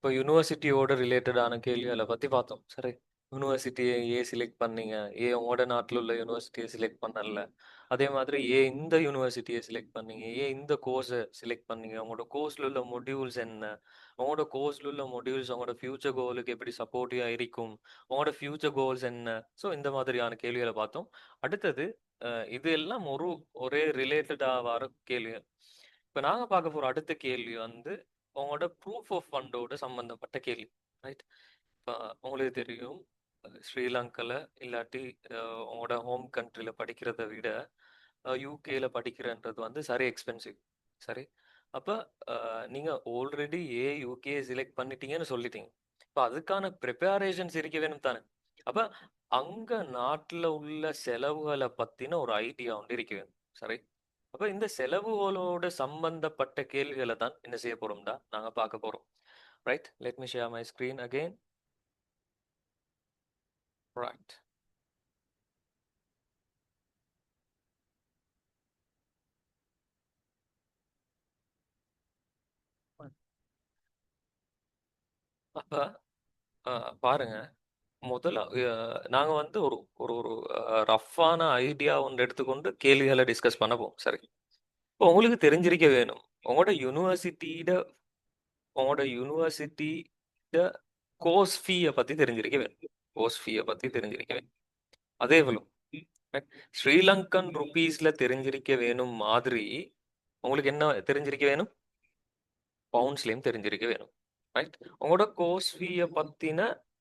இப்போ யூனிவர்சிட்டியோட ரிலேட்டடான கேள்விகளை பத்தி பார்த்தோம். சரி. யூனிவர்சிட்டிய ஏன் செலக்ட் பண்ணீங்க? ஏன் உங்களோட நாட்டுல உள்ள யூனிவர்சிட்டிய செலக்ட் பண்ணல? அதே மாதிரி ஏன் இந்த யூனிவர்சிட்டிய செலக்ட் பண்ணீங்க? ஏன் இந்த கோர்ஸ செலக்ட் பண்ணீங்க? உங்களோட கோர்ஸ்ல உள்ள மொடியூல்ஸ் என்ன? உங்களோட கோர்ஸ்ல உள்ள மொடியூல்ஸ் உங்களோட ஃபியூச்சர் கோலுக்கு எப்படி சப்போர்ட்டிவா இருக்கும்? உங்களோட ஃபியூச்சர் கோல்ஸ் என்ன? ஸோ இந்த மாதிரியான கேள்விகள பார்த்தோம். அடுத்தது இது எல்லாம் ஒரே ரிலேட்டடா வர கேள்விகள். இப்ப நாங்க பார்க்க போற அடுத்த கேள்வி வந்து உங்களோட ப்ரூஃப் ஆஃப் ஃபண்டோட சம்பந்தப்பட்ட கேள்வி. ரைட். இப்ப உங்களுக்கு தெரியும் ஸ்ரீலங்கால இல்லாட்டி உங்களோட ஹோம் கண்ட்ரில படிக்கிறத விட யூகேல படிக்கிறன்றது வந்து சரி எக்ஸ்பென்சிவ். சரி. அப்ப நீங்க ஆல்ரெடி யூகே செலக்ட் பண்ணிட்டீங்கன்னு சொல்லிட்டீங்க. இப்ப அதுக்கான ப்ரிப்பரேஷன்ஸ் இருக்க வேணும் தானே. அப்ப அங்க நாட்டுல உள்ள செலவுகளை பத்தின ஒரு ஐடியா ஒன்று இருக்க வேணும். சரி. அப்ப இந்த செலவுகளோட சம்பந்தப்பட்ட கேள்விகளை தான் என்ன செய்ய போறோம்டா நாங்க பார்க்க போறோம். Right. Let me share my screen again. Right. அப்ப பாருங்க. முதல்ல நாங்க வந்து ஒரு ஒரு ஒரு ரஃப்பான ஐடியா ஒன்று எடுத்துக்கொண்டு கேள்விகளை டிஸ்கஸ் பண்ண போவோம். சரி. இப்போ உங்களுக்கு தெரிஞ்சிருக்க வேணும். உங்களோட யூனிவர்சிட்டியிட உங்களோட யூனிவர்சிட்டியிட கோர்ஸ் ஃபீயை பத்தி தெரிஞ்சிருக்க வேணும். கோர்ஸ் ஃபீயை பத்தி தெரிஞ்சிருக்க வேணும். அதே எவ்வளவு? ஸ்ரீலங்கன் ருபீஸ்ல தெரிஞ்சிருக்க வேணும் மாதிரி உங்களுக்கு என்ன தெரிஞ்சிருக்க வேணும்? பவுண்ட்ஸ்லயும் தெரிஞ்சிருக்க வேணும். ரைட். உங்களோட கோர்ஸ் ஃபீயை பத்தின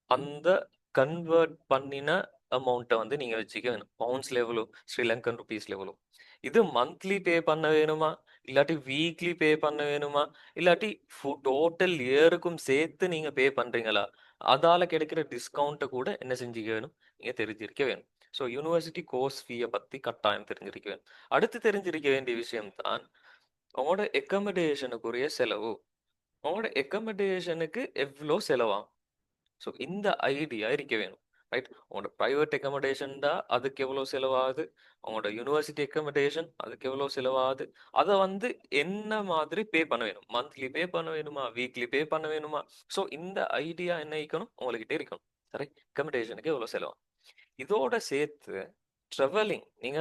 அந்த கன்வெர்ட் பண்ணின அமௌண்ட்டை வந்து நீங்க வச்சுக்க வேணும். பவுண்ட்ஸ்ல எவ்வளோ? ஸ்ரீலங்கன் ருபீஸ்ல எவ்வளோ? இது மந்த்லி பே பண்ண வேணுமா? இல்லாட்டி வீக்லி பே பண்ண வேணுமா? இல்லாட்டி டோட்டல் இயருக்கும் சேர்த்து நீங்க பே பண்றீங்களா? அதால கிடைக்கிற டிஸ்கவுண்ட்டை கூட என்ன செஞ்சுக்க வேணும்? நீங்க தெரிஞ்சிருக்க வேணும். ஸோ யூனிவர்சிட்டி கோர்ஸ் ஃபீயை பத்தி கட்டாயம் தெரிஞ்சிருக்க வேணும். அடுத்து தெரிஞ்சிருக்க வேண்டிய விஷயம் தான் உங்களோட அக்கமடேஷனுக்குரிய செலவு. உங்களோட அக்கமடேஷனுக்கு எவ்வளோ செலவாகும்? ஸோ இந்த ஐடியா இருக்க வேணும். ரைட். உங்களோட பிரைவேட் அக்கமடேஷன்டா அதுக்கு எவ்வளோ செலவாகுது? உங்களோட யூனிவர்சிட்டி அக்கமடேஷன் அதுக்கு எவ்வளோ செலவாகுது? அதை வந்து என்ன மாதிரி பே பண்ண வேணும்? மந்த்லி பே பண்ண வேணுமா? வீக்லி பே பண்ண வேணுமா? ஸோ இந்த ஐடியா என்ன இருக்கணும்? உங்ககிட்ட இருக்கணும். சரி. அக்கமடேஷனுக்கு எவ்வளோ செலவாகும்? இதோட சேர்த்து ட்ராவலிங் நீங்க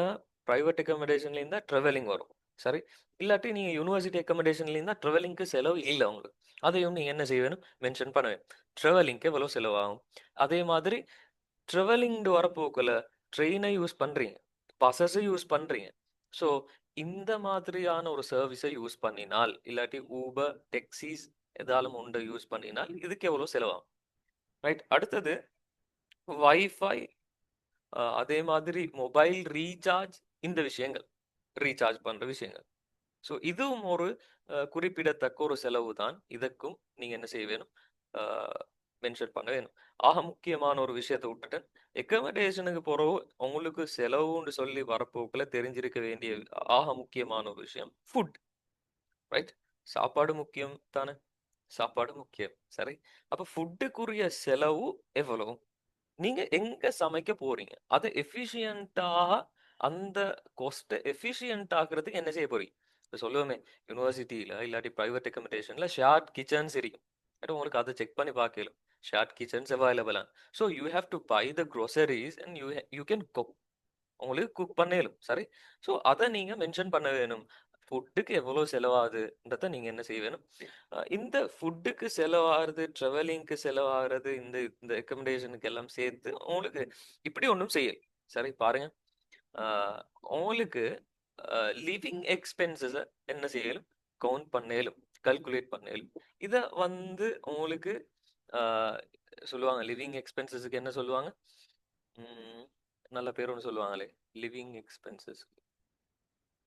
பிரைவேட் அக்கமடேஷன்ல இருந்தா ட்ராவலிங் வரும். சரி. இல்லாட்டி நீங்க யூனிவர்சிட்டி அக்கமடேஷன்ல இருந்தா ட்ராவலிங்க்கு செலவு இல்ல உங்களுக்கு. அதையும் நீங்க என்ன செய்ய வேணும்? மென்ஷன் பண்ண வேணும். ட்ராவலிங்க்கு எவ்வளவு செலவாகும்? அதே மாதிரி ட்ராவலிங் வரப்போக்குல ட்ரெயினை யூஸ் பண்றீங்க. பஸ்ஸஸ் யூஸ் பண்றீங்க. ஸோ இந்த மாதிரியான ஒரு சர்வீஸை யூஸ் பண்ணினால் இல்லாட்டி ஊபர், டெக்ஸிஸ் எதாலும் ஒன்றை யூஸ் பண்ணினால் இதுக்கு எவ்வளவு செலவாகும்? ரைட். அடுத்தது வைஃபை அதே மாதிரி மொபைல் ரீசார்ஜ் இந்த விஷயங்கள். ரீசார்ஜ் பண்ற விஷயங்கள். ஸோ இதுவும் ஒரு குறிப்பிடத்தக்க ஒரு செலவு தான். இதற்கும் நீங்க என்ன செய்ய வேணும்? அ மென்ஷன் பண்ண வேணும். ஆக முக்கியமான ஒரு விஷயத்த விட்டுட்டேன். அக்கமடேஷனுக்கு போறவு உங்களுக்கு செலவுன்னு சொல்லி வரப்போக்குல தெரிஞ்சிருக்க வேண்டிய ஆக முக்கியமான ஒரு விஷயம் ஃபுட். ரைட். சாப்பாடு முக்கியம் தானே? சாப்பாடு முக்கியம். சரி. அப்ப ஃபுட்டுக்குரிய செலவு எவ்வளவு? நீங்க எங்க சமைக்க போறீங்க? அத எஃபிஷியன்ட்டா அந்த காஸ்ட்ட எஃபிஷியன்ட் ஆக்குறதுக்கு என்ன செய்ய போறீங்க? இப்ப சொல்லுவோமே, யூனிவர்சிட்டில இல்லாட்டி பிரைவேட் அக்கமடேஷன்ல ஷேர்ட் கிச்சன்ஸ் இருக்கும். பட் உங்களுக்கு அத செக் பண்ணி பார்க்கலும். ஷேர்ட் கிச்சன்ஸ் அவைலபிளா. So you have to buy the groceries and you can cook. உங்களுக்கு குக் பண்ணேலும். சரி. ஸோ அத நீங்க மென்ஷன் பண்ண வேணும். ஃபுட்டுக்கு எவ்வளோ செலவாகுதுன்றத நீங்க என்ன செய்ய வேணும்? இந்த ஃபுட்டுக்கு செலவாகுறது, ட்ராவலிங்க்கு செலவாகுறது, இந்த இந்த அக்கமடேஷனுக்கு எல்லாம் சேர்த்து உங்களுக்கு இப்படி ஒண்ணும் செய்யல. சரி பாருங்க. அ உங்களுக்கு லிவிங் எக்ஸ்பென்சஸ என்ன செய்யலும்? கவுண்ட் பண்ணேலும். கால்குலேட் பண்ணேலும். இத வந்து உங்களுக்கு அ சொல்லுவாங்க. லிவிங் எக்ஸ்பென்சஸ்க்கு என்ன சொல்லுவாங்க? ம். நல்ல பேர் ஒண்ணு சொல்லுவாங்களே! Living expenses.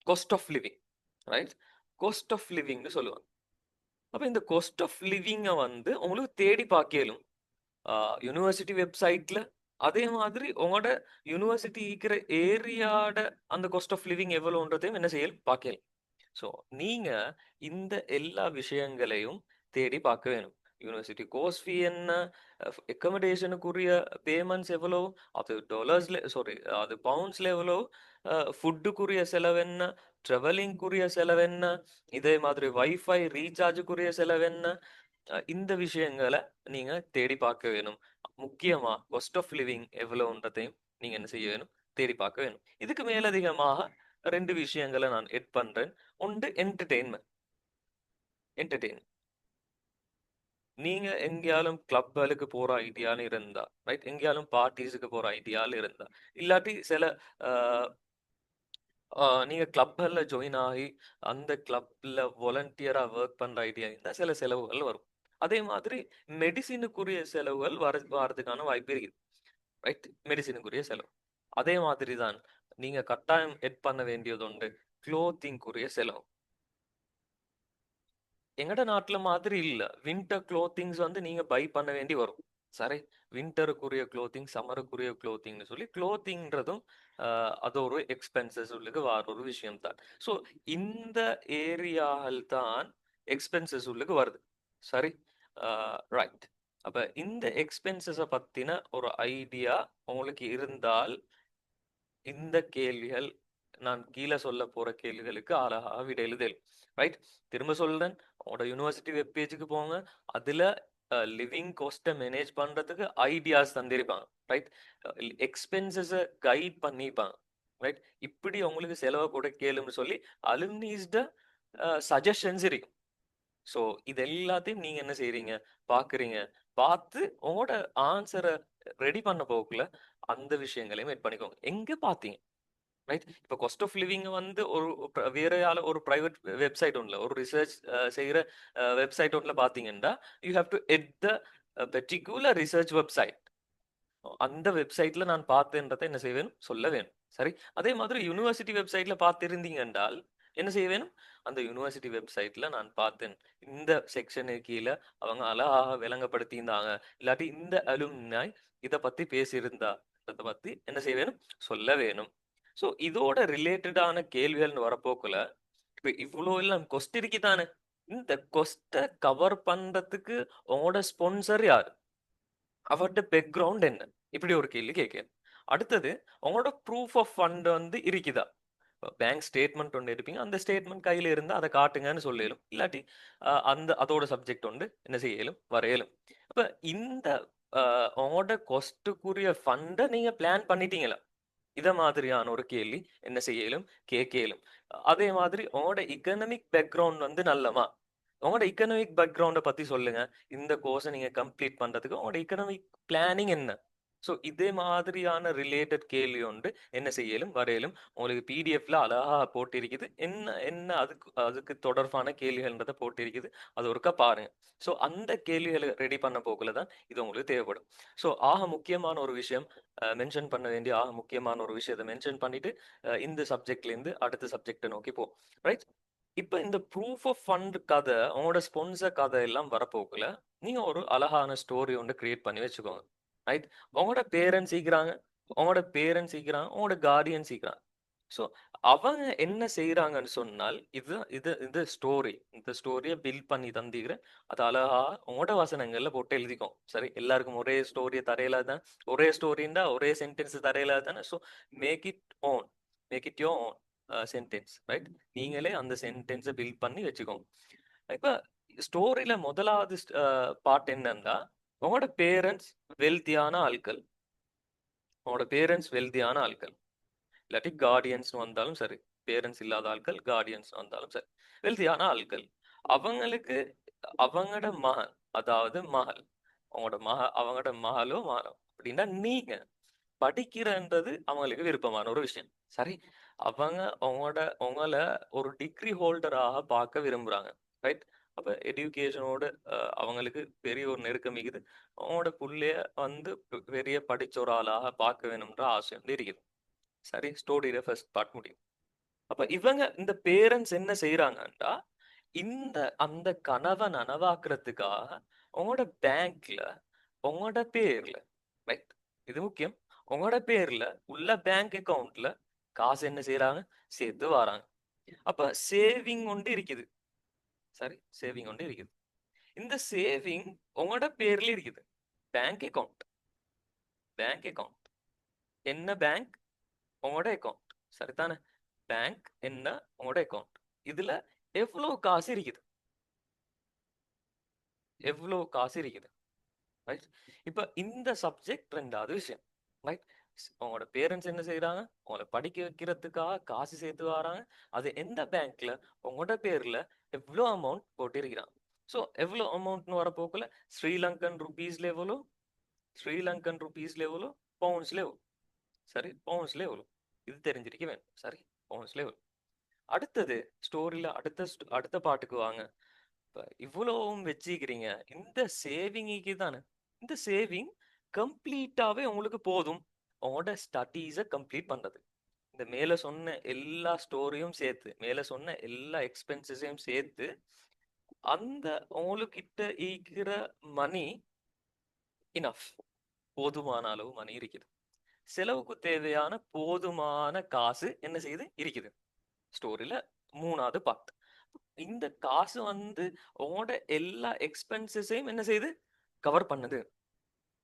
Cost of living. Right? Cost of லிவிங்ன்னு சொல்லுவாங்க. அப்ப இந்த காஸ்ட் ஆஃப் லிவிங்க வந்து உங்களுக்கு தேடி பார்க்கலும். ஆ யூனிவர்சிட்டி வெப்சைட்ல அதே மாதிரி உங்களோட யூனிவர்சிட்டி இருக்கிற ஏரியாட அந்த காஸ்ட் ஆஃப் லிவிங் எவ்வளோன்றதையும் என்ன செய்யலும்? பார்க்கலாம். ஸோ நீங்க இந்த எல்லா விஷயங்களையும் தேடி பார்க்க வேணும். யூனிவர்சிட்டி கோர்ஸ் ஃபீ என்ன? அக்கமடேஷனுக்குரிய பேமெண்ட்ஸ் எவ்வளோ? அது டாலர்ஸ்ல சாரி அது பவுண்ட்ஸ்ல எவ்வளோ? ஃபுட்டுக்குரிய செலவு என்ன? ட்ராவலிங்குரிய செலவு என்ன? இதே மாதிரி வைஃபை ரீசார்ஜுக்குரிய செலவு என்ன? இந்த விஷயங்களை நீங்க தேடி பார்க்க வேணும். முக்கியமா காஸ்ட் ஆஃப் லிவிங் எவ்வளவுன்றதையும் நீங்க என்ன செய்ய வேணும், தேடி பார்க்க வேணும். இதுக்கு மேலதிகமாக 2 விஷயங்களை நான் பண்றேன். ஒன்று என்டர்டெயின்மெண்ட். என்டர்டெயின் நீங்க எங்கேயாலும் கிளப்புகளுக்கு போற ஐடியான்னு இருந்தா, ரைட்? எங்கேயாலும் பார்ட்டீஸுக்கு போற ஐடியால இருந்தா, இல்லாட்டி சில நீங்க கிளப்ல ஜாயின் ஆகி அந்த கிளப்ல வாலண்டியரா ஒர்க் பண்ற ஐடியா இருந்தா சில செலவுகள் வரும். அதே மாதிரி மெடிசினுக்குரிய செலவுகள் வரதுக்கான வாய்ப்பு இருக்குது. ரைட்? மெடிசினுக்குரிய செலவு. அதே மாதிரி தான் நீங்க கட்டாயம் பண்ண வேண்டியது உண்டு. குளோத்திங்குரிய செலவு. எங்கட நாட்டுல மாதிரி இல்ல. வின்டர் குளோத்திங்ஸ் வந்து நீங்க பை பண்ண வேண்டி வரும். சரி. வின்டருக்குரிய குளோத்திங், சம்மருக்குரிய குளோத்திங்னு சொல்லி குளோத்திங்ன்றதும் அது ஒரு எக்ஸ்பென்சஸ் உள்ளுக்கு வார ஒரு விஷயம் தான். ஸோ இந்த ஏரியாவில் தான் எக்ஸ்பென்சஸ் உள்ளுக்கு வருது. சரி. ரைட். அப்ப இந்த எக்ஸ்பென்சஸ பத்தின ஒரு ஐடியா உங்களுக்கு இருந்தால் இந்த கேள்விகள் நான் கீழே சொல்ல போற கேள்விகளுக்கு அழகா விடை எழுதல். ரைட்? திரும்ப சொல்றேன். உங்களோட யூனிவர்சிட்டி வெப் பேஜுக்கு போங்க. அதுல லிவிங் காஸ்ட்டை மேனேஜ் பண்றதுக்கு ஐடியாஸ் தந்திருப்பாங்க. ரைட்? எக்ஸ்பென்சஸ கைட் பண்ணிப்பாங்க. ரைட்? இப்படி உங்களுக்கு செலவை குறைக்கலும்னு சொல்லி அலுமினிஸ்ட சஜஷன்ஸ் இருக்கும். ஸோ இது எல்லாத்தையும் நீங்க என்ன செய்றீங்க? பார்க்குறீங்க. பார்த்து உங்களோட ஆன்சரை ரெடி பண்ண போக்குல அந்த விஷயங்களையும் பண்ணிக்கோங்க. எங்க பார்த்தீங்க? ரைட்? இப்ப காஸ்ட் ஆஃப் லிவிங் வந்து ஒரு வேற ஒரு பிரைவேட் வெப்சைட் ஒண்ணுல, ஒரு ரிசர்ச் செய்யற வெப்சைட் ஒண்ணுல பார்த்தீங்கன்னா, you have to the particular research website. அந்த வெப்சைட்ல நான் பார்த்தேன்றதை என்ன செய்ய வேணும்? சொல்ல வேணும். சரி? அதே மாதிரி யுனிவர்சிட்டி வெப்சைட்ல பார்த்திருந்தீங்க என்றால், என்ன செய்ய வேணும்? அந்த யுனிவர்சிட்டி வெப்சைட்ல நான் பார்த்தேன். இந்த செக்ஷனுக்கு கீழ அவங்க அழகாக விளங்கப்படுத்தியிருந்தாங்க. இல்லாட்டி இந்த அலுமினாய் இத பத்தி பேசியிருந்தா, அத பத்தி என்ன செய்ய வேணும்? சொல்ல வேணும். ஸோ இதோட ரிலேட்டடான கேள்விகள்னு வரப்போக்குல, இப்ப இவ்ளோ எல்லாம் கொஸ்ட் இருக்கு தானே? இந்த கொஸ்ட்ட கவர் பண்றதுக்கு உங்களோட ஸ்பான்சர் யாரு? அவர்ட்ட பேக்ரவுண்ட் என்ன? இப்படி ஒரு கேள்வி கேட்கிறேன். அடுத்தது உங்களோட ப்ரூஃப் ஆஃப் ஃபண்ட் வந்து இருக்குதா? பேங்க் ஸ்டேட்மெண்ட் ஒண்ணு எடுப்பீங்க. அந்த ஸ்டேட்மெண்ட் கையில இருந்தா அத காட்டுங்கன்னு சொல்ல இல்லாட்டி அதோட சப்ஜெக்ட் வந்து என்ன செய்ய இயலும்? வர இயலும். அப்ப இந்த அ உங்களோட காஸ்ட்டுக்குரிய ஃபண்ட நீங்க பிளான் பண்ணிட்டீங்களா? இத மாதிரியான ஒரு கேள்வி என்ன செய்ய இயலும்? கேட்க இயலும். அதே மாதிரி உங்களோட எக்கனாமிக் பேக்ரவுண்ட் வந்து நல்லமா? உங்களோட எக்கனாமிக் பேக்ரவுண்ட பத்தி சொல்லுங்க. இந்த கோர்ஸ நீங்க கம்ப்ளீட் பண்றதுக்கு உங்களோட எக்கனாமிக் பிளானிங் என்ன? ஸோ இதே மாதிரியான ரிலேட்டட் கேள்வி உண்டு. என்ன செய்யலும், வரையிலும் உங்களுக்கு பிடிஎஃப்ல அழகா போட்டிருக்குது. என்ன என்ன அதுக்கு அதுக்கு தொடர்பான கேள்விகள்ன்றத போட்டிருக்குது. அது ஒருக்கா பாருங்க. ஸோ அந்த கேள்விகள ரெடி பண்ண போக்குல தான் இது உங்களுக்கு தேவைப்படும். ஸோ ஆக முக்கியமான ஒரு விஷயம் மென்ஷன் பண்ண வேண்டிய ஆக முக்கியமான ஒரு விஷயத்த மென்ஷன் பண்ணிட்டு, இந்த சப்ஜெக்ட்லேருந்து அடுத்த சப்ஜெக்ட்ட நோக்கி போ. ரைட்? இப்ப இந்த ப்ரூஃப் ஆஃப் ஃபண்ட் கதை, உங்களோட ஸ்பான்சர் கதை எல்லாம் வரப்போக்குல, நீங்க ஒரு அழகான ஸ்டோரி ஒண்ணு கிரியேட் பண்ணி வச்சுக்கோங்க. ரைட்? உங்களோட பேரண்ட்ஸ் இருக்கிறாங்க. உங்களோட கார்டியன்ஸ் இருக்கிறாங்க. ஸோ அவங்க என்ன செய்றாங்கன்னு சொன்னால், இது இது இது ஸ்டோரி. இந்த ஸ்டோரிய பில்ட் பண்ணி தந்தீக்கிறேன். அது அழகா உங்களோட வசனங்கள்ல போட்டு எழுதிக்கோங்க. சரி? எல்லாருக்கும் ஒரே ஸ்டோரிய தரையில தான் ஒரே ஸ்டோரின்னா ஒரே சென்டென்ஸ் தரையில தானே. So make it own. Make it your own sentence. Right? நீங்களே அந்த சென்டென்ஸ பில்ட் பண்ணி வச்சுக்கோங்க. இப்ப ஸ்டோரியில முதலாவது பார்ட் என்னன்னா, உங்களோட பேரண்ட்ஸ் வெல்தியான ஆட்கள். உங்களோட பேரண்ட்ஸ் வெல்தியான ஆட்கள். இல்லாட்டி கார்டியன்ஸ் வந்தாலும் சரி. பேரண்ட்ஸ் இல்லாத ஆட்கள், கார்டியன்ஸ் வந்தாலும் சரி. வெல்தியான ஆட்கள். அவங்களுக்கு அவங்களோட மகன், அதாவது மகள். அவங்களோட மகளோ, மகனோ அப்படின்னா நீங்க படிக்கிறன்றது அவங்களுக்கு விருப்பமான ஒரு விஷயம். சரி. அவங்க உங்கள ஒரு டிகிரி ஹோல்டராக பார்க்க விரும்புறாங்க. ரைட்? அப்ப எடுகேஷனோட அவங்களுக்கு பெரிய ஒரு நெருக்கம் இருக்குது. உங்களோட புள்ளைய வந்து பெரிய படிச்ச ஒரு ஆளாக பார்க்க வேணும்ன்ற ஆசை வந்து இருக்குது. சரி. ஸ்டோரியில ஃபர்ஸ்ட் பார்ட் முடியும். அப்ப இவங்க இந்த பேரண்ட்ஸ் என்ன செய்றாங்கன்னா, அந்த கனவ நனவாக்குறதுக்காக உங்களோட பேங்க்ல உங்களோட பேர்ல ரைட்? இது முக்கியம். உங்களோட பேர்ல உள்ள பேங்க் அக்கவுண்ட்ல காசு என்ன செய்றாங்க? சேர்த்து வாராங்க. அப்ப சேவிங் ஒன்று இருக்குது. சரி? சேவிங் ஒன்று இருக்குது. இந்த சேவிங் உங்களோட பேர்ல இருக்குது. Bank account. Bank account. என்ன பேங்க்? உங்களோட அக்கவுண்ட். சரிதானே? பேங்க் என்ன? உங்களோட அக்கவுண்ட். இதுல எவ்வளவு காசு இருக்குது? எவ்வளோ காசு இருக்குது, ரைட்? இப்ப இந்த சப்ஜெக்ட் 2வது விஷயம், ரைட்? உங்களோட பேரண்ட்ஸ் என்ன செய்றாங்க? உங்கள படிக்க வைக்கிறதுக்காக காசு சேர்த்து வராங்க. அது எந்த பேங்க்ல உங்களோட பேர்ல எவ்வளோ அமௌண்ட் போட்டிருக்கிறாங்க. ஸோ எவ்வளோ அமௌண்ட்ன்னு வரப்போக்குல ஸ்ரீலங்கன் ரூபீஸ்ல எவ்வளோ? ஸ்ரீலங்கன் ரூபீஸ்ல எவ்வளோ? பவுண்ட்ஸ்ல எவ்வளோ? சரி, பவுண்ட்ஸ்ல எவ்வளோ? இது தெரிஞ்சிருக்க வேணும். சரி, பவுண்ட்ஸ்ல எவ்வளோ? அடுத்தது ஸ்டோரியில அடுத்த பாட்டுக்கு வாங்க. இப்ப இவ்வளவும் வச்சுக்கிறீங்க. இந்த சேவிங்க்கு தானே. இந்த சேவிங் கம்ப்ளீட்டாவே உங்களுக்கு போதும். உங்களோட ஸ்டடீஸ கம்ப்ளீட் பண்றது. இந்த மேல சொன்ன எல்லா ஸ்டோரியும் சேர்த்து, மேல சொன்ன எல்லா எக்ஸ்பென்சஸையும் சேர்த்து, அந்த உங்களுக்கிட்ட இருக்கிற மணி இனஃப். போதுமான அளவு மணி இருக்குது. செலவுக்கு தேவையான போதுமான காசு என்ன செய்யுது? இருக்குது. ஸ்டோரியில 3வது பார்ட். இந்த காசு வந்து உங்களோட எல்லா எக்ஸ்பென்சஸையும் என்ன செய்யுது? கவர் பண்ணுது.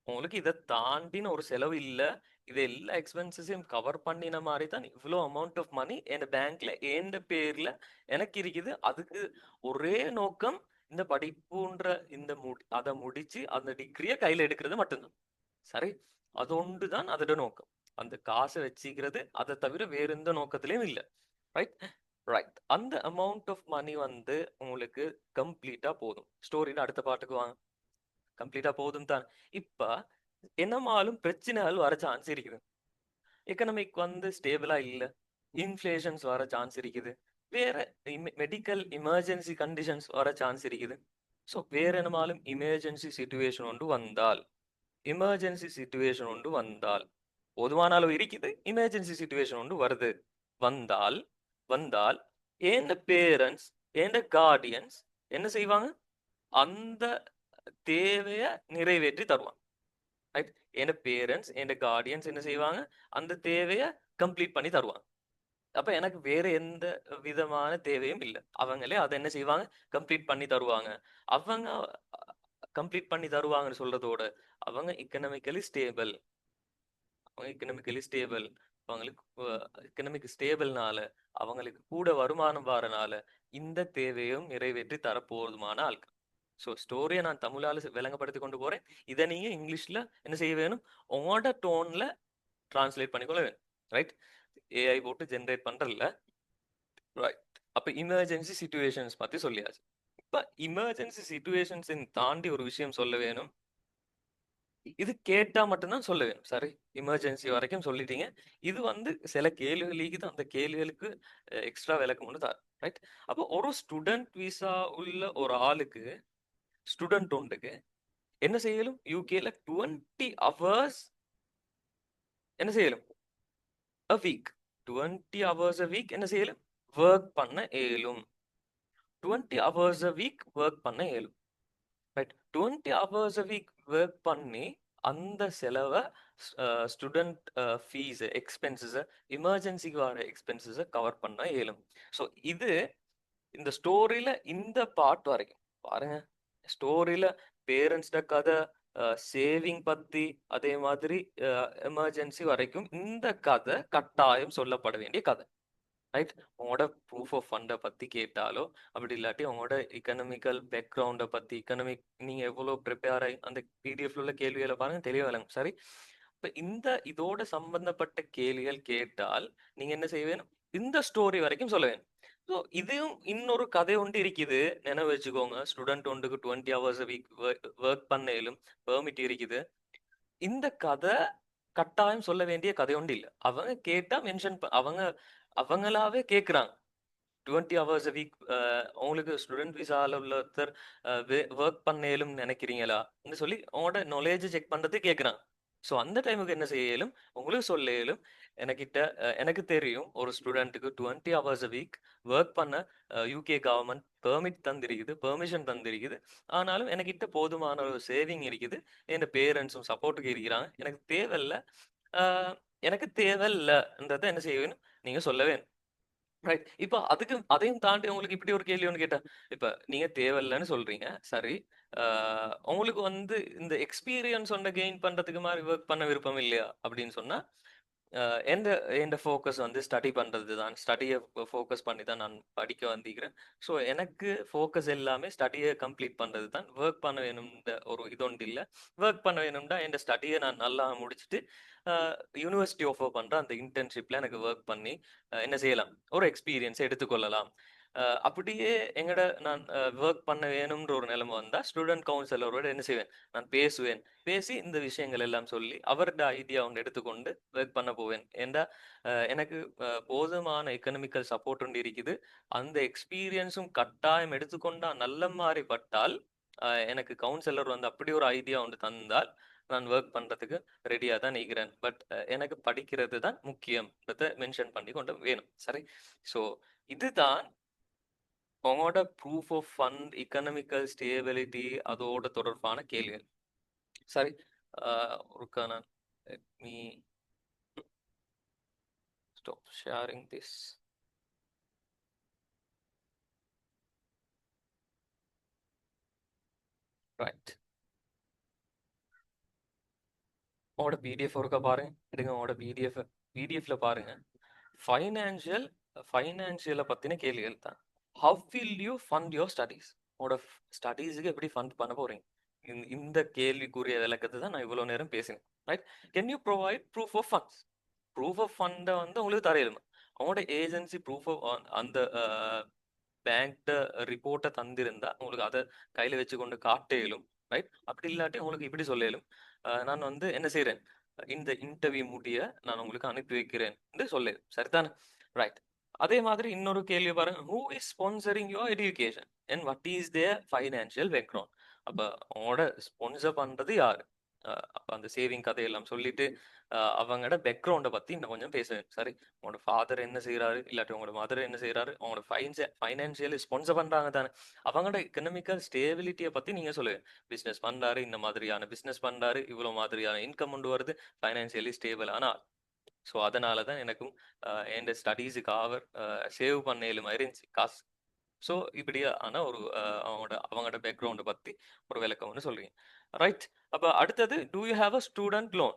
உங்களுக்கு இத தாண்டின ஒரு செலவு இல்ல. இது எல்லா எக்ஸ்பென்சஸையும் கவர் பண்ணின மாரி தான் இவ்ளோ அமௌண்ட் ஆஃப் மனி என் பேங்க்ல ஏன்ட பேர்ல எனக்கு இருக்குது. அதுக்கு ஒரே நோக்கம் இந்த படிப்புன்ற இந்த அத முடிச்சு அந்த டிகிரிய கையில எடுக்கிறது மட்டும்தான். சரி? அது ஒன்று தான் அதோட நோக்கம். அந்த காச வச்சுக்கிறது, அத தவிர வேற எந்த நோக்கத்திலயும் இல்ல. ரைட்? ரைட். அந்த அமௌண்ட் ஆஃப் மனி வந்து உங்களுக்கு கம்ப்ளீட்டா போதும். ஸ்டோரில அடுத்த பாட்டுக்கு வாங்க. கம்ப்ளீட்டா போதும் தான். இப்ப என்னமாலும் பிரச்சனைகள் வர சான்ஸ் இருக்குது. எக்கனாமிக் வந்து ஸ்டேபிளா இல்ல. இன்ஃப்ளேஷன்ஸ் வர சான்ஸ் இருக்குது. வேற மெடிக்கல் எமர்ஜென்சி கண்டிஷன்ஸ் வர சான்ஸ் இருக்குது. ஸோ வேற என்னமாலும் எமர்ஜென்சி சிச்சுவேஷன் ஒன்று வந்தால் போதுமான அளவு இருக்குது. எமர்ஜென்சி சிச்சுவேஷன் ஒன்று வருது. வந்தால் வந்தால் ஏண்ட பேரண்ட்ஸ், ஏண்ட கார்டியன்ஸ் என்ன செய்வாங்க? அந்த தேவைய நிறைவேற்றி தருவாங்க. ரைட்? என் பேரண்ட்ஸ், என் கார்டியன்ஸ் என்ன செய்வாங்க? அந்த தேவைய கம்ப்ளீட் பண்ணி தருவாங்க. அப்ப எனக்கு வேற எந்த விதமான தேவையும் இல்ல. அவங்களே அத என்ன செய்வாங்க? கம்ப்ளீட் பண்ணி தருவாங்க. அவங்க கம்ப்ளீட் பண்ணி தருவாங்கன்னு சொல்றதோட, அவங்க எக்கனாமிக்கலி ஸ்டேபிள். அவங்க எக்கனாமிக்கலி ஸ்டேபிள். அவங்களுக்கு எக்கனாமிக் ஸ்டேபிள்னால, அவங்களுக்கு கூட வருமானம் வரனால, இந்த தேவையும் நிறைவேற்றி தர போதுமான ஆட்கள். ஸோ ஸ்டோரிய நான் தமிழால விளங்கப்படுத்திக் கொண்டு போறேன். இத நீங்க இங்கிலீஷ்ல என்ன செய்ய வேணும்? உங்களோட டோன்ல டிரான்ஸ்லேட் பண்ணிக்கொள்ள வேணும். ரைட்? ஏஐ போட்டு ஜெனரேட் பண்றதில்ல. ரைட். அப்ப எமர்ஜென்சி சிச்சுவேஷன்ஸ் பத்தி சொல்லியாச்சு. இப்ப எமர்ஜென்சி சிச்சுவேஷன்ஸின் தாண்டி ஒரு விஷயம் சொல்ல வேணும். இது கேட்டா மட்டும் தான் சொல்ல வேணும். சரி, எமர்ஜென்சி வரைக்கும் சொல்லிட்டீங்க. இது வந்து சில கேள்விகள் இருக்குது. அந்த கேள்விகளுக்கு எக்ஸ்ட்ரா விளக்கம் ஒண்ணு தரேன். ரைட்? அப்போ ஒரு ஸ்டூடண்ட் விசா உள்ள ஒரு ஆளுக்கு, ஸ்டூடண்ட் ஒன்றுக்கு என்ன செய்யலும்? யூகேல 20 ஹவர்ஸ் என்ன செய்யலும்? A week. 20 hours a week என்ன செய்யலும்? வொர்க் பண்ண இயலும். 20 ஹவர்ஸ் அ வீக் வொர்க் பண்ண இயலும். Right. 20 hours a week work பண்ணி, அந்த செலவ ஸ்டூடண்ட் ஃபீஸ், எக்ஸ்பென்சஸ, எமர்ஜென்சிக்கு வர எக்ஸ்பென்சஸ கவர் பண்ண இயலும். ஸோ இது இந்த ஸ்டோரியில இந்த பார்ட் வரைக்கும். பாருங்க. ஸ்டோரியில பேரண்ட்ஸ்ட கத, சேவிங் பத்தி, அதே மாதிரி எமர்ஜென்சி வரைக்கும் இந்த கதை கட்டாயம் சொல்லப்பட வேண்டிய கதை. ரைட்? உங்களோட ப்ரூஃப் ஆஃப் ஃபண்ட பத்தி கேட்டாலோ, அப்படி இல்லாட்டி உங்களோட எக்கனாமிக்கல் பேக்ரவுண்ட பத்தி, நீங்க எவ்வளோ ப்ரிப்பேர் ஆகி அந்த பிடிஎஃப்ல உள்ள கேள்விகள பாருங்க, தெளிவா விளங்கும். சரி? இப்ப இதோட சம்பந்தப்பட்ட கேள்விகள் கேட்டால், நீங்க என்ன செய்ய வேணும்? இந்த ஸ்டோரி வரைக்கும் சொல்ல வேணும். ஸோ இதையும் இன்னொரு கதை ஒன்று இருக்குது. நினைவு வச்சுக்கோங்க. ஸ்டூடண்ட் ஒன்றுக்கு 20 ஹவர்ஸ் வீக் வொர்க் பண்ண இயலும். பெர்மிட் இருக்குது. இந்த கதை கட்டாயம் சொல்ல வேண்டிய கதை ஒன்று இல்ல. அவங்க கேட்டா அவங்க அவங்களாவே கேட்குறாங்க. 20 ஹவர்ஸ் a வீக் உங்களுக்கு ஸ்டூடண்ட் விசால உள்ள ஒருத்தர் வொர்க் பண்ண இயலும்னு நினைக்கிறீங்களா? ன்னு சொல்லி உங்களோட நாலேட்ஜ் செக் பண்றதுக்கு கேட்குறாங்க. ஸோ அந்த டைமுக்கு என்ன செய்ய இயலும்? உங்களுக்கு சொல்ல இயலும். எனக்கு தெரியும் ஒரு ஸ்டூடண்ட்டுக்கு 20 ஹவர்ஸ் a வீக் வொர்க் பண்ண யுகே கவர்ன்மெண்ட் பெர்மிட் தந்திருக்குது, பெர்மிஷன் தந்திருக்குது. ஆனாலும் எனக்கிட்ட போதுமான ஒரு சேவிங் இருக்குது. என் பேரண்ட்ஸும் சப்போர்ட்டுக்கு இருக்கிறாங்க. அ எனக்கு தேவையில்லன்றத என்ன செய்ய வேணும்? நீங்க சொல்ல வேணும். ரைட். இப்ப அதையும் தாண்டி உங்களுக்கு இப்படி ஒரு கேள்வி ஒண்ணு கேட்டா, இப்ப நீங்க தேவையில்லன்னு சொல்றீங்க. சரி. ஆ உங்களுக்கு வந்து இந்த எக்ஸ்பீரியன்ஸ் ஒண்ண கெயின் பண்றதுக்கு மாரி வொர்க் பண்ண விருப்பம் இல்லையா? அப்படின்னு சொன்னா, எந்த எந்த ஃபோக்கஸ் வந்து ஸ்டடி பண்றது தான். ஸ்டடிய ஃபோக்கஸ் பண்ணி தான் நான் படிக்க வந்திருக்கிறேன். ஸோ எனக்கு ஃபோக்கஸ் எல்லாமே ஸ்டடிய கம்ப்ளீட் பண்றது தான். வொர்க் பண்ண வேணும்ன்ற ஒரு இது ஒன்று இல்ல. வொர்க் பண்ண வேணும்னா என் ஸ்டடிய நான் நல்லா முடிச்சுட்டு, அ யுனிவர்சிட்டி ஆஃபர் பண்ற அந்த இன்டர்ன்ஷிப்ல எனக்கு வொர்க் பண்ணி என்ன செய்யலாம்? ஒரு எக்ஸ்பீரியன்ஸ எடுத்துக்கொள்ளலாம். அப்படியே எங்கட நான் வொர்க் பண்ண வேணும்ன்ற ஒரு நிலைமை வந்தா, ஸ்டூடண்ட் கவுன்சிலரோட என்ன செய்வேன்? நான் பேசுவேன். பேசி இந்த விஷயங்கள் எல்லாம் சொல்லி, அவருடைய ஐடியா ஒண்ணு எடுத்துக்கொண்டு ஒர்க் பண்ண போவேன். ஏன்டா, எனக்கு போதுமான எக்கனாமிக்கல் சப்போர்ட் ஒன்று இருக்குது. அந்த எக்ஸ்பீரியன்ஸும் கட்டாயம் எடுத்துக்கொண்டா நல்ல மாரி பட்டால், எனக்கு கவுன்சிலர் வந்து அப்படி ஒரு ஐடியா ஒன்று தந்தால், நான் ஒர்க் பண்றதுக்கு ரெடியா தான் நிக்கிறேன். பட் எனக்கு படிக்கிறது தான் முக்கியம்ன்றத மென்ஷன் பண்ணி கொண்டு வேணும். சரி? ஸோ இதுதான் உங்களோட proof of fund, economical stability அதோட தொடர்பான கேள்விகள். சரி. ஒருக்கா நான் let me stop sharing this. Right. உங்களோட பிடிஎஃப் ஒருக்கா பாருங்க. எடுங்க உங்களோட பிடிஎஃப். பிடிஎஃப்ல பாருங்க. ஃபைனான்சியல் ஃபைனான்சியலை பத்தின கேள்விகள் தான். How will you fund your studies? உங்களோட ஸ்டடீஸுக்கு எப்படி ஃபண்ட் பண்ண போறீங்க? இந்த கேள்விக்குரிய விளக்கத்தை தான் நான் இவ்வளவு நேரம் பேசினேன். Right? Can you provide proof of funds? Proof of ஃபண்டை வந்து உங்களுக்கு தர இயலுமா? உங்களோட ஏஜென்சி ப்ரூஃப் ஆஃப் அந்த பேங்க்ட ரிப்போர்ட்டை தந்திருந்தா உங்களுக்கு அதை கையில வச்சு கொண்டு காட்ட இயலும். ரைட்? அப்படி இல்லாட்டி உங்களுக்கு இப்படி சொல்ல இயலும். நான் வந்து என்ன செய்றேன்? இந்த இன்டர்வியூ முடிய நான் உங்களுக்கு அனுப்பி வைக்கிறேன் என்று சொல்ல இயலும். சரிதானே? ரைட். அதே மாதிரி இன்னொரு கேள்வி பாருங்க. Who is sponsoring your education and what is their financial background? அப்ப உங்களோட ஸ்பான்சர் பண்றது யாரு? அப்ப அந்த சேவிங் கதையெல்லாம் சொல்லிட்டு அவங்களோட பேக்ரவுண்டை பத்தி இன்னும் கொஞ்சம் பேசுவேன். சரி, உங்களோட ஃபாதர் என்ன செய்யறாரு, இல்லாட்டி உங்களோட மதர் என்ன செய்யறாரு, அவங்களோட ஃபைனான்சியல் ஸ்பான்சர் பண்றாங்க தானே, அவங்களோட எக்கனாமிக்கல் ஸ்டேபிலிட்டியை பத்தி நீங்க சொல்லுவேன். பிசினஸ் பண்றாரு, இந்த மாதிரியான பிசினஸ் பண்றாரு, இவ்வளவு மாதிரியான இன்கம் கொண்டு வருது, ஃபைனான்சியலி ஸ்டேபிள். ஆனால் ஸோ அதனால தான் எனக்கும் என் ஸ்டடீஸுக்கு அவர் சேவ் பண்ண மாதிரி இருந்துச்சு காசு. ஸோ இப்படியான ஒரு அவங்களோட பேக்ரவுண்டை பத்தி ஒரு விளக்கம் ஒன்று சொல்றீங்க. ரைட். அப்ப அடுத்தது, do you have a student loan?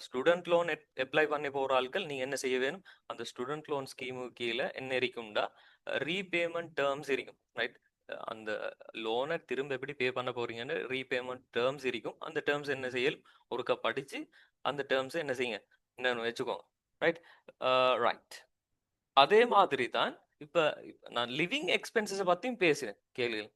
Student loan apply பண்ணி போற ஆட்கள் நீங்க என்ன செய்ய வேணும்? அந்த ஸ்டூடெண்ட் லோன் ஸ்கீமு கீழே என்ன இருக்கும்டா, ரீபேமெண்ட் டேர்ம்ஸ் இருக்கும். ரைட்? அந்த லோனை திரும்ப எப்படி பே பண்ண போறீங்கன்னு ரீபேமெண்ட் டேர்ம்ஸ் இருக்கும். அந்த டேர்ம்ஸ் என்ன செய்யல் ஒருக்கா படிச்சு அந்த டேர்ம்ஸ் என்ன செய்யுங்க, என்னன்னு வச்சுக்கோங்க. ரைட். ரைட். அதே மாதிரி தான் இப்ப நான் லிவிங் எக்ஸ்பென்சஸை பத்தியும் பேசுறேன். கேளுங்க.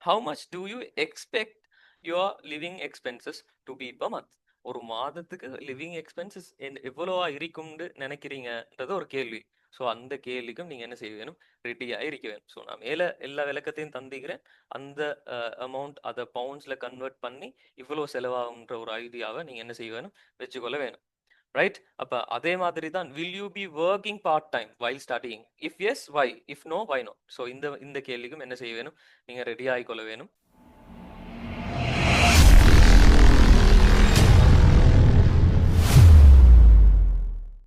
How much do you expect your living expenses to be per month? ஒரு மாதத்துக்கு லிவிங் எக்ஸ்பென்சஸ் எவ்வளவா இருக்கும்னு நினைக்கிறீங்கன்றது ஒரு கேள்வி. ஸோ அந்த கேள்விக்கும் நீங்க என்ன செய்ய வேணும்? ரெடியா இருக்க வேணும். ஸோ நான் மேல எல்லா விளக்கத்தையும் தந்திக்கிறேன். அந்த அமௌண்ட் அதை பவுண்ட்ஸ்ல கன்வெர்ட் பண்ணி இவ்வளவு செலவாகுன்ற ஒரு ஐடியாவை நீங்க என்ன செய்ய வேணும்? வச்சுக்கொள்ள வேணும். ரைட்? அப்ப அதே மாதிரி தான், will you be working part time while studying? If yes, why? If no, why no? So இந்த இந்த கேள்விக்கும் என்ன செய்ய வேணும்? நீங்க ரெடி ஆகிக்கொள்ள வேணும்.